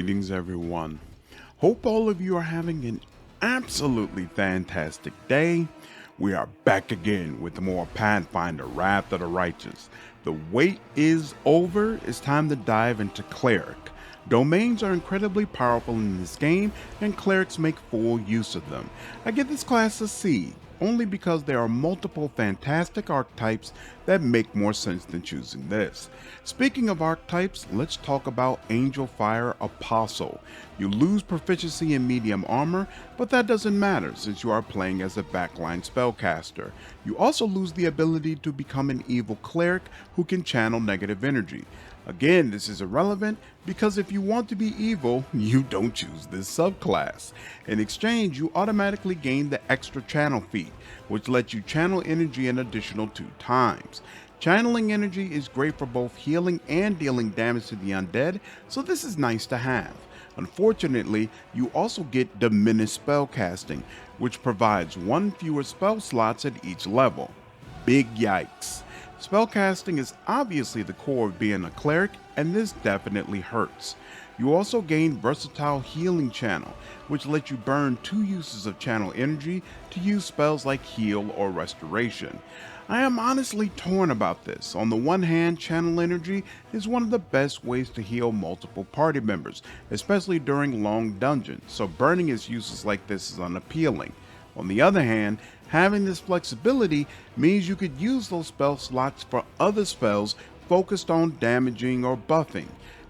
Greetings everyone. Hope all of you are having an absolutely fantastic day. We are back again with more Pathfinder Wrath of the Righteous. The wait is over. It's time to dive into Cleric. Domains are incredibly powerful in this game, and clerics make full use of them. I give this class a C, only because there are multiple fantastic archetypes that make more sense than choosing this. Speaking of archetypes, let's talk about Angelfire Apostle. You lose proficiency in medium armor, but that doesn't matter since you are playing as a backline spellcaster. You also lose the ability to become an evil cleric who can channel negative energy. Again, this is irrelevant because if you want to be evil, you don't choose this subclass. In exchange, you automatically gain the extra channel feat, which lets you channel energy an additional 2 times. Channeling energy is great for both healing and dealing damage to the undead, so this is nice to have. Unfortunately, you also get diminished spellcasting, which provides 1 fewer spell slots at each level. Big yikes. Spellcasting is obviously the core of being a cleric, and this definitely hurts. You also gain versatile healing channel, which lets you burn 2 uses of channel energy to use spells like heal or restoration. I am honestly torn about this. On the one hand, channel energy is one of the best ways to heal multiple party members, especially during long dungeons, so burning its uses like this is unappealing. On the other hand, having this flexibility means you could use those spell slots for other spells focused on damaging or buffing.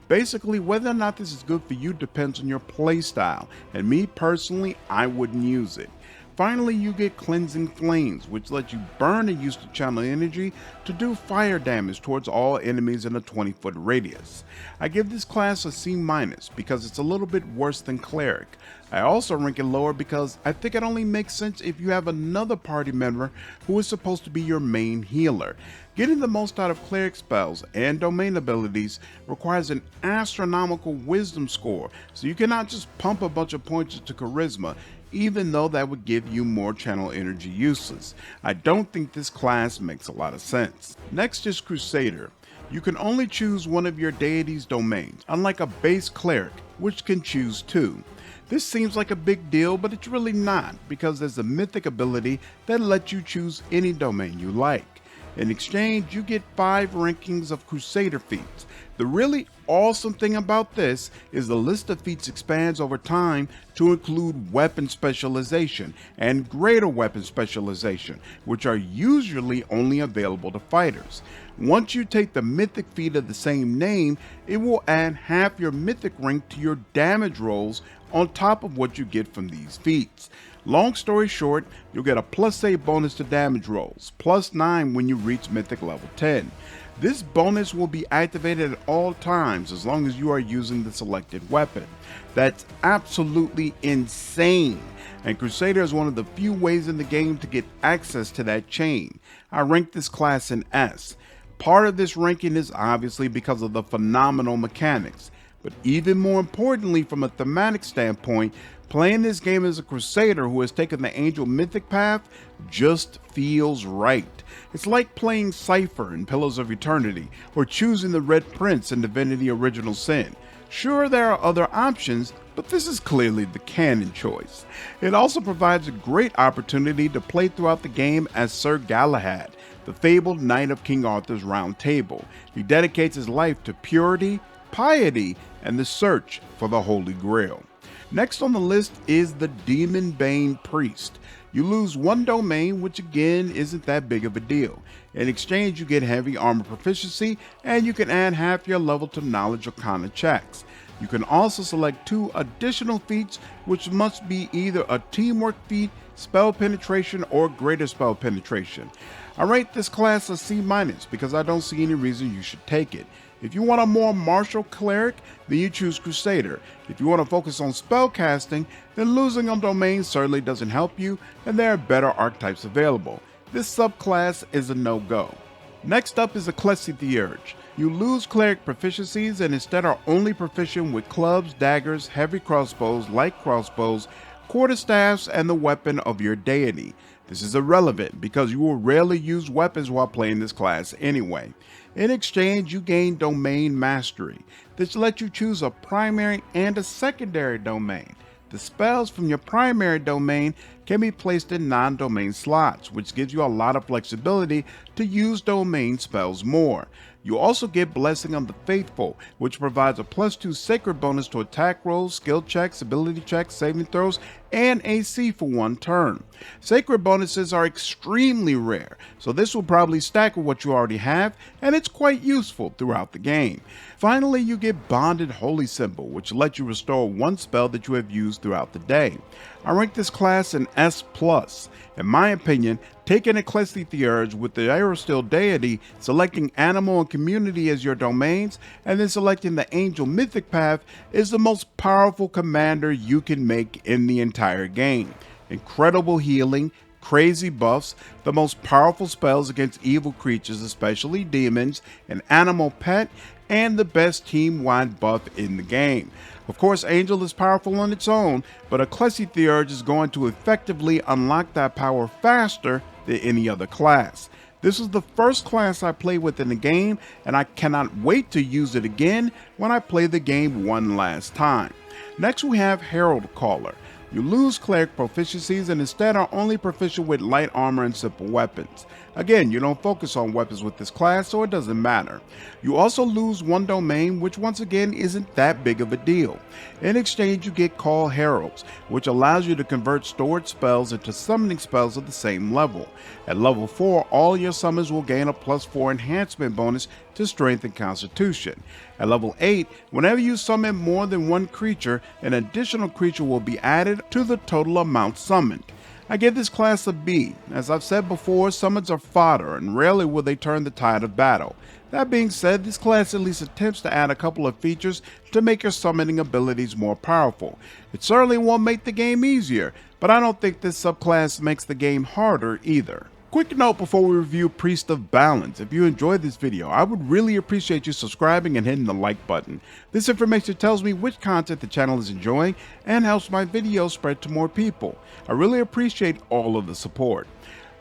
Basically, whether or not this is good for you depends on your playstyle, and me personally, I wouldn't use it. Finally, you get Cleansing Flames, which lets you burn and use the channel energy to do fire damage towards all enemies in a 20-foot radius. I give this class a C- because it's a little bit worse than Cleric. I also rank it lower because I think it only makes sense if you have another party member who is supposed to be your main healer. Getting the most out of cleric spells and domain abilities requires an astronomical wisdom score, so you cannot just pump a bunch of points into charisma, even though that would give you more channel energy uses. I don't think this class makes a lot of sense. Next is Crusader. You can only choose one of your deity's domains, unlike a base cleric, which can choose 2. This seems like a big deal, but it's really not, because there's a mythic ability that lets you choose any domain you like. In exchange, you get 5 rankings of Crusader feats. The really awesome thing about this is the list of feats expands over time to include weapon specialization and greater weapon specialization, which are usually only available to fighters. Once you take the mythic feat of the same name, it will add half your mythic rank to your damage rolls on top of what you get from these feats. Long story short, you'll get a +8 bonus to damage rolls, +9 when you reach mythic level 10. This bonus will be activated at all times as long as you are using the selected weapon. That's absolutely insane, and Crusader is one of the few ways in the game to get access to that chain. I rank this class an S. Part of this ranking is obviously because of the phenomenal mechanics, but even more importantly from a thematic standpoint, playing this game as a Crusader who has taken the Angel Mythic path just feels right. It's like playing Cypher in Pillars of Eternity, or choosing the Red Prince in Divinity Original Sin. Sure, there are other options, but this is clearly the canon choice. It also provides a great opportunity to play throughout the game as Sir Galahad, the fabled knight of King Arthur's Round Table. He dedicates his life to purity, piety, and the search for the Holy Grail. Next on the list is the Demonbane Priest. You lose 1 domain, which again isn't that big of a deal. In exchange, you get heavy armor proficiency, and you can add half your level to knowledge arcana checks. You can also select 2 additional feats, which must be either a teamwork feat, spell penetration, or greater spell penetration. I rate this class a C- because I don't see any reason you should take it. If you want a more martial cleric, then you choose Crusader. If you want to focus on spell casting, then losing a domain certainly doesn't help you, and there are better archetypes available. This subclass is a no-go. Next up is Ecclesitheurge. You lose cleric proficiencies and instead are only proficient with clubs, daggers, heavy crossbows, light crossbows, quarterstaffs, and the weapon of your deity. This is irrelevant because you will rarely use weapons while playing this class anyway. In exchange, you gain Domain Mastery. This lets you choose a primary and a secondary domain. The spells from your primary domain can be placed in non-domain slots, which gives you a lot of flexibility to use domain spells more. You also get Blessing of the Faithful, which provides a +2 sacred bonus to attack rolls, skill checks, ability checks, saving throws, and AC for one turn. Sacred bonuses are extremely rare, so this will probably stack with what you already have, and it's quite useful throughout the game. Finally, you get Bonded Holy Symbol, which lets you restore one spell that you have used throughout the day. I rank this class an S+. In my opinion, taking Ecclesitheurge with the Aerosteel deity, selecting Animal and Community as your domains, and then selecting the Angel Mythic path is the most powerful commander you can make in the entire game. Incredible healing, crazy buffs, the most powerful spells against evil creatures, especially demons, an animal pet, and the best team-wide buff in the game. Of course, Angel is powerful on its own, but Ecclesitheurge is going to effectively unlock that power faster than any other class. This is the first class I played with in the game, and I cannot wait to use it again when I play the game one last time. Next we have Herald Caller. You lose Cleric proficiencies and instead are only proficient with light armor and simple weapons. Again, you don't focus on weapons with this class, so it doesn't matter. You also lose one domain, which once again isn't that big of a deal. In exchange, you get Call Heralds, which allows you to convert stored spells into summoning spells at the same level. At level 4, all your summons will gain a +4 enhancement bonus to strength and constitution. At level 8, whenever you summon more than one creature, an additional creature will be added to the total amount summoned. I give this class a B. As I've said before, summons are fodder and rarely will they turn the tide of battle. That being said, this class at least attempts to add a couple of features to make your summoning abilities more powerful. It certainly won't make the game easier, but I don't think this subclass makes the game harder either. Quick note before we review Priest of Balance: if you enjoyed this video, I would really appreciate you subscribing and hitting the like button. This information tells me which content the channel is enjoying and helps my videos spread to more people. I really appreciate all of the support.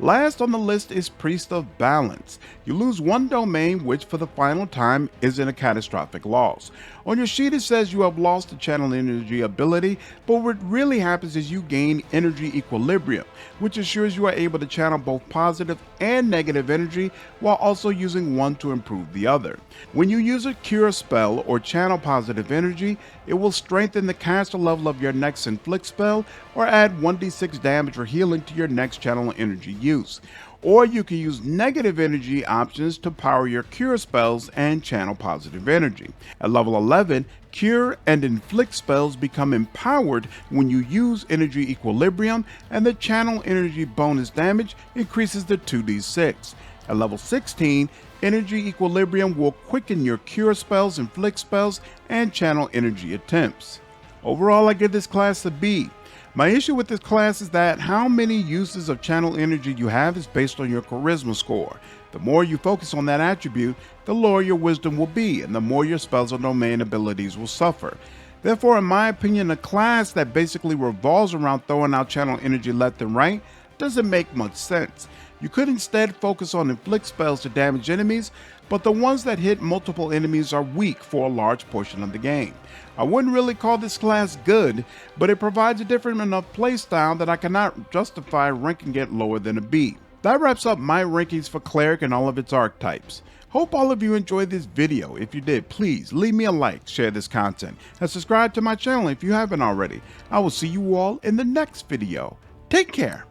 Last on the list is Priest of Balance. You lose one domain, which for the final time isn't a catastrophic loss. On your sheet it says you have lost the channel energy ability, but what really happens is you gain energy equilibrium, which ensures you are able to channel both positive and negative energy while also using one to improve the other. When you use a cure spell or channel positive energy, it will strengthen the caster level of your next inflict spell or add 1d6 damage or healing to your next channel energy use. Or you can use negative energy options to power your cure spells and channel positive energy. At level 11, cure and inflict spells become empowered when you use energy equilibrium, and the channel energy bonus damage increases to 2d6. At level 16, energy equilibrium will quicken your cure spells, inflict spells, and channel energy attempts. Overall, I give this class a B. My issue with this class is that how many uses of channel energy you have is based on your charisma score. The more you focus on that attribute, the lower your wisdom will be, and the more your spells or domain abilities will suffer. Therefore, in my opinion, a class that basically revolves around throwing out channel energy left and right doesn't make much sense. You could instead focus on inflict spells to damage enemies, but the ones that hit multiple enemies are weak for a large portion of the game. I wouldn't really call this class good, but it provides a different enough playstyle that I cannot justify ranking it lower than a B. That wraps up my rankings for Cleric and all of its archetypes. Hope all of you enjoyed this video. If you did, please leave me a like, share this content, and subscribe to my channel if you haven't already. I will see you all in the next video. Take care.